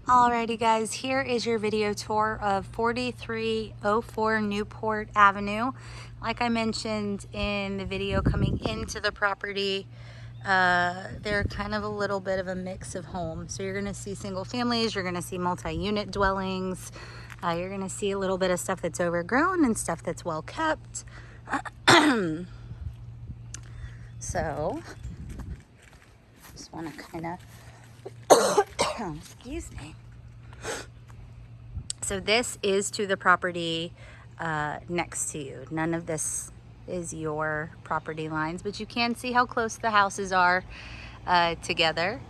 Alrighty guys, here is your video tour of 4304 Newport Avenue. Like I mentioned in the video coming into the property, they're kind of a little bit of a mix of homes. So you're going to see single families, you're going to see multi-unit dwellings, you're going to see a little bit of stuff that's overgrown and stuff that's well kept. So, just want to kind of excuse me. So this is to the property next to you. None of this is your property lines, but you can see how close the houses are together.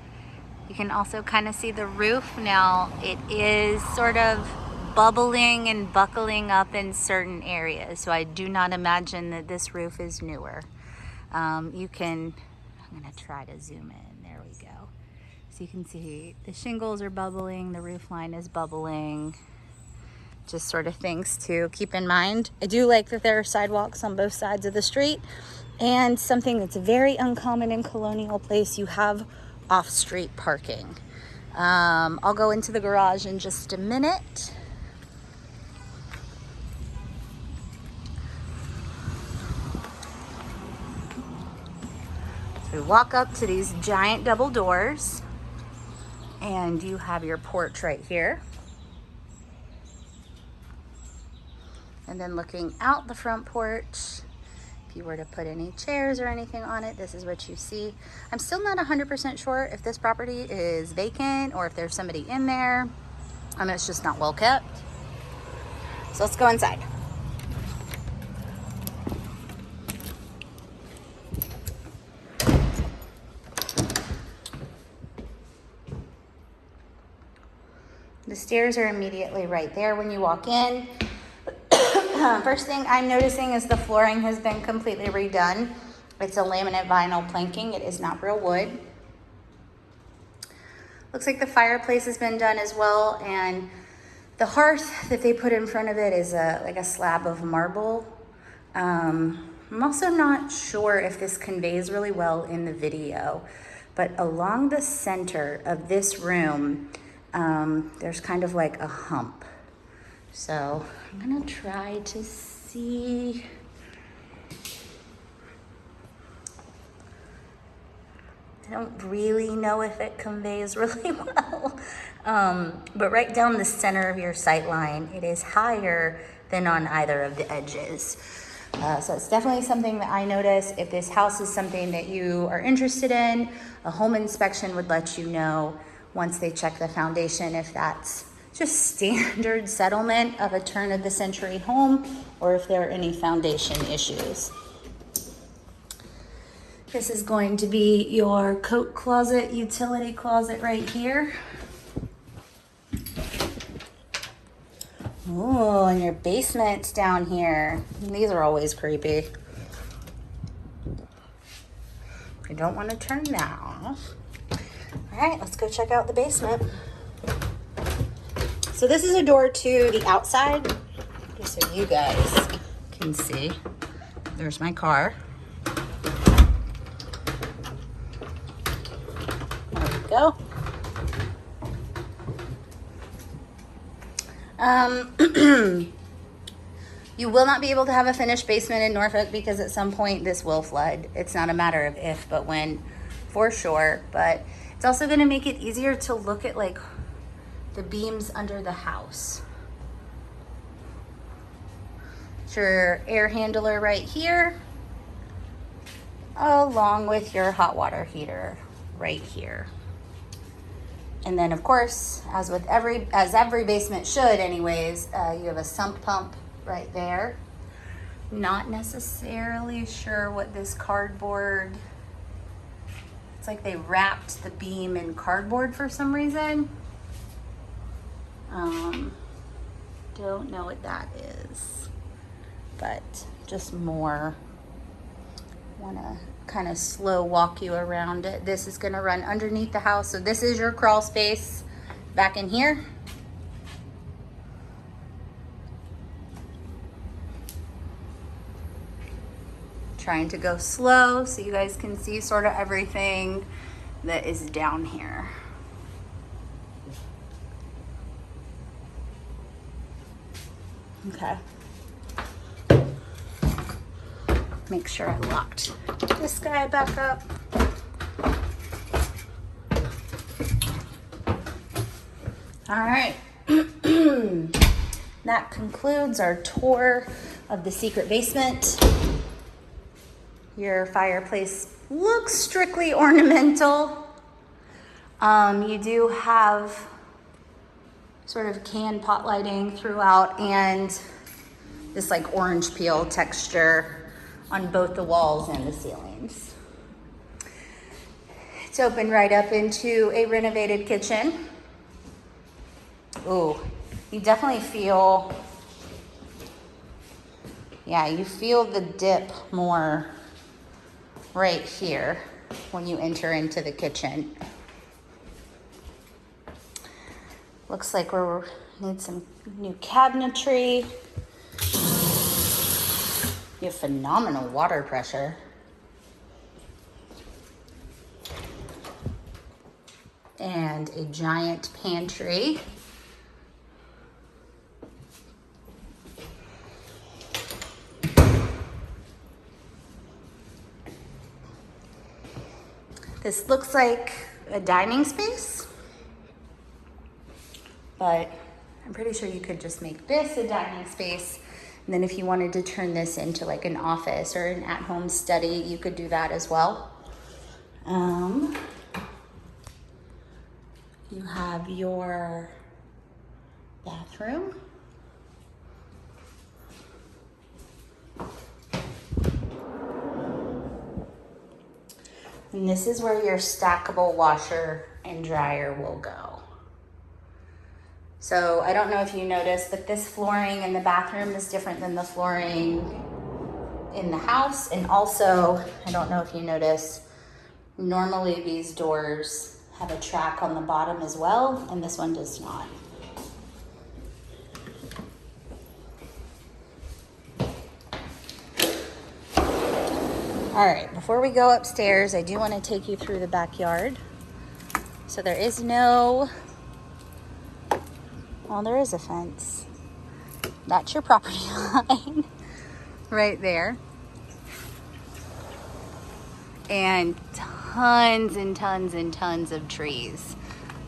You can also kind of see the roof. Now it is sort of bubbling and buckling up in certain areas, so I do not imagine that this roof is newer. I'm gonna try to zoom in. There we go. So you can see the shingles are bubbling, the roof line is bubbling, just sort of things to keep in mind. I do like that there are sidewalks on both sides of the street, and something that's very uncommon in Colonial Place, you have off-street parking. I'll go into the garage in just a minute. So we walk up to these giant double doors, and you have your porch right here. And then looking out the front porch, if you were to put any chairs or anything on it, this is what you see. I'm still not 100% sure if this property is vacant or if there's somebody in there. It's just not well kept. So let's go inside. The stairs are immediately right there when you walk in. First thing I'm noticing is the flooring has been completely redone. It's a laminate vinyl planking. It is not real wood. Looks like the fireplace has been done as well, and the hearth that they put in front of it is like a slab of marble. I'm also not sure if this conveys really well in the video, but along the center of this room, there's kind of like a hump. So I'm gonna try to see. I don't really know if it conveys really well, but right down the center of your sight line, it is higher than on either of the edges. So it's definitely something that I notice. If this house is something that you are interested in, a home inspection would let you know once they check the foundation if that's just standard settlement of a turn of the century home or if there are any foundation issues. This is going to be your coat closet, utility closet right here. Oh, and your basement's down here. These are always creepy. I don't want to turn that off. All right, let's go check out the basement. So this is a door to the outside, just so you guys can see. There's my car. There we go. You will not be able to have a finished basement in Norfolk because at some point this will flood. It's not a matter of if, but when, for sure. But it's also going to make it easier to look at like the beams under the house. It's your air handler right here, along with your hot water heater right here. And then of course, as every basement should anyways, you have a sump pump right there. Not necessarily sure what this cardboard, it's like they wrapped the beam in cardboard for some reason. Don't know what that is, but just more want to kind of slow walk you around it. This is going to run underneath the house. So this is your crawl space back in here. Trying to go slow so you guys can see sort of everything that is down here. Okay. Make sure I locked this guy back up. All right. That concludes our tour of the secret basement. Your fireplace looks strictly ornamental. You do have sort of can pot lighting throughout and this like orange peel texture on both the walls and the ceilings. It's opened right up into a renovated kitchen. Ooh, you definitely feel, yeah, you feel the dip more right here when you enter into the kitchen. Looks like we need some new cabinetry. You have phenomenal water pressure. And a giant pantry. This looks like a dining space, but I'm pretty sure you could just make this a dining space. And then if you wanted to turn this into like an office or an at-home study, you could do that as well. You have your bathroom. And this is where your stackable washer and dryer will go. So I don't know if you noticed, but this flooring in the bathroom is different than the flooring in the house. And also, I don't know if you noticed, normally these doors have a track on the bottom as well, and this one does not. All right, before we go upstairs, I do want to take you through the backyard. So there is no, well, there is a fence. That's your property line right there. And tons and tons and tons of trees.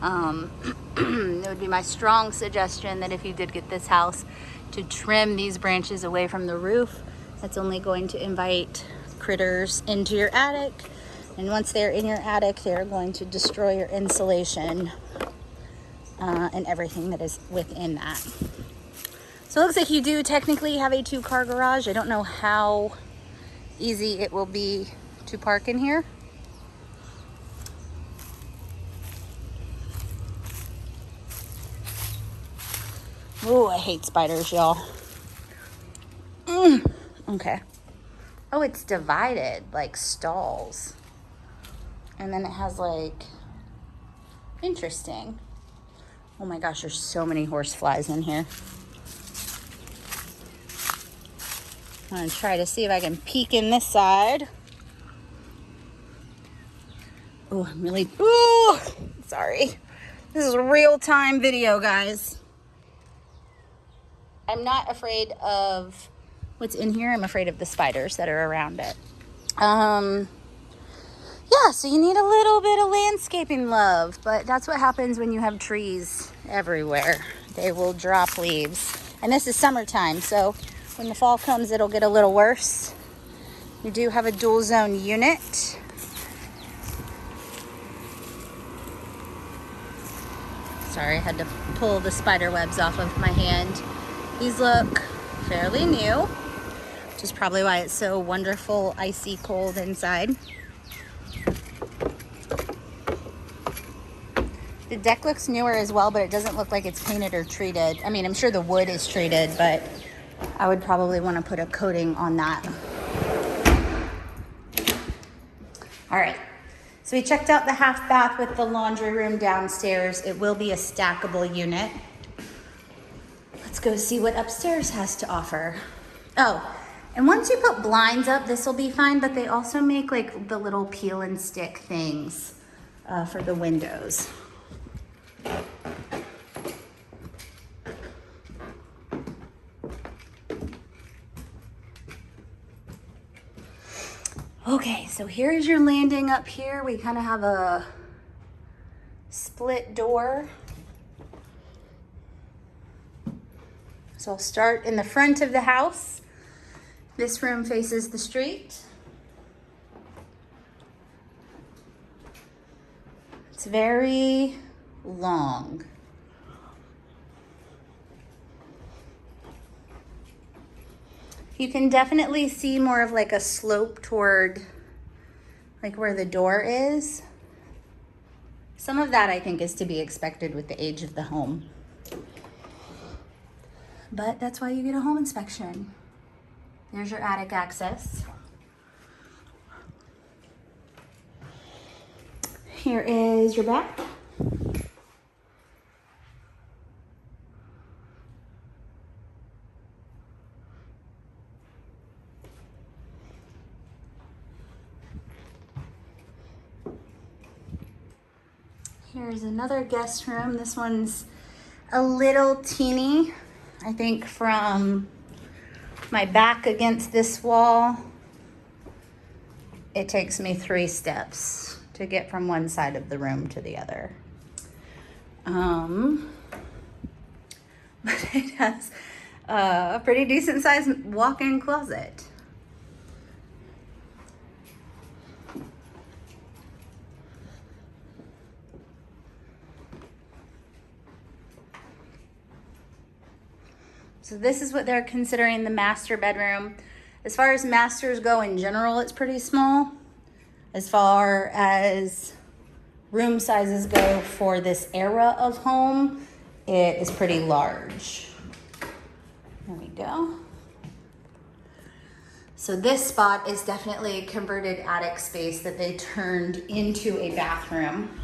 It would be my strong suggestion that if you did get this house, to trim these branches away from the roof. That's only going to invite critters into your attic, and once they're in your attic, they're going to destroy your insulation and everything that is within that. So it looks like you do technically have a 2-car garage. I don't know how easy it will be to park in here. Ooh, I hate spiders, y'all. Okay. Oh, it's divided, like stalls. And then it has like, interesting. Oh my gosh, there's so many horse flies in here. I'm gonna try to see if I can peek in this side. Oh, I'm really, ooh, sorry. This is a real-time video, guys. I'm not afraid of what's in here. I'm afraid of the spiders that are around it. Yeah, so you need a little bit of landscaping love, but that's what happens when you have trees everywhere. They will drop leaves. And this is summertime, so when the fall comes, it'll get a little worse. You do have a dual zone unit. Sorry, I had to pull the spider webs off of my hand. These look fairly new, which is probably why it's so wonderful, icy cold inside. The deck looks newer as well, but it doesn't look like it's painted or treated. I mean, I'm sure the wood is treated, but I would probably want to put a coating on that. All right, so we checked out the half bath with the laundry room downstairs. It will be a stackable unit. Let's go see what upstairs has to offer. Oh, and once you put blinds up, this will be fine, but they also make like the little peel and stick things for the windows. Okay, so here's your landing up here. We kind of have a split door. So I'll start in the front of the house. This room faces the street. It's very long. You can definitely see more of like a slope toward like where the door is. Some of that I think is to be expected with the age of the home. But that's why you get a home inspection. There's your attic access. Here is your bath. Here's another guest room. This one's a little teeny. I think from my back against this wall, it takes me 3 steps to get from one side of the room to the other. But it has a pretty decent sized walk-in closet. So this is what they're considering the master bedroom. As far as masters go in general, it's pretty small. As far as room sizes go for this era of home, it is pretty large. There we go. So this spot is definitely a converted attic space that they turned into a bathroom.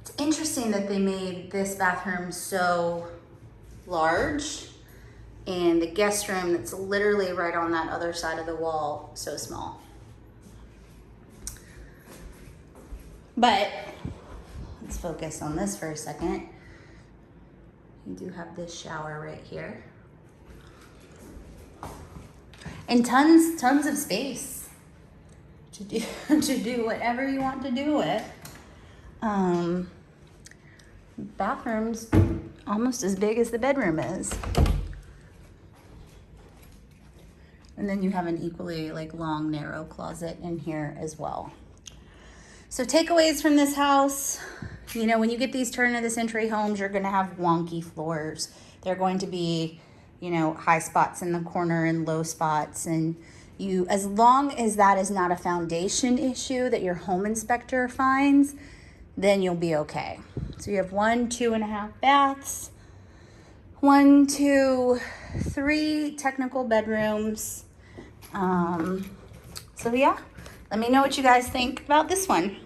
It's interesting that they made this bathroom so large and the guest room that's literally right on that other side of the wall so small. But let's focus on this for a second. You do have this shower right here. And tons of space to do whatever you want to do with. Bathroom's almost as big as the bedroom is. And then you have an equally like long, narrow closet in here as well. So takeaways from this house, you know, when you get these turn of the century homes, you're gonna have wonky floors. They're going to be, you know, high spots in the corner and low spots. And you, as long as that is not a foundation issue that your home inspector finds, then you'll be okay. So you have 1, 2.5 baths, 1, 2, 3 technical bedrooms. So yeah, let me know what you guys think about this one.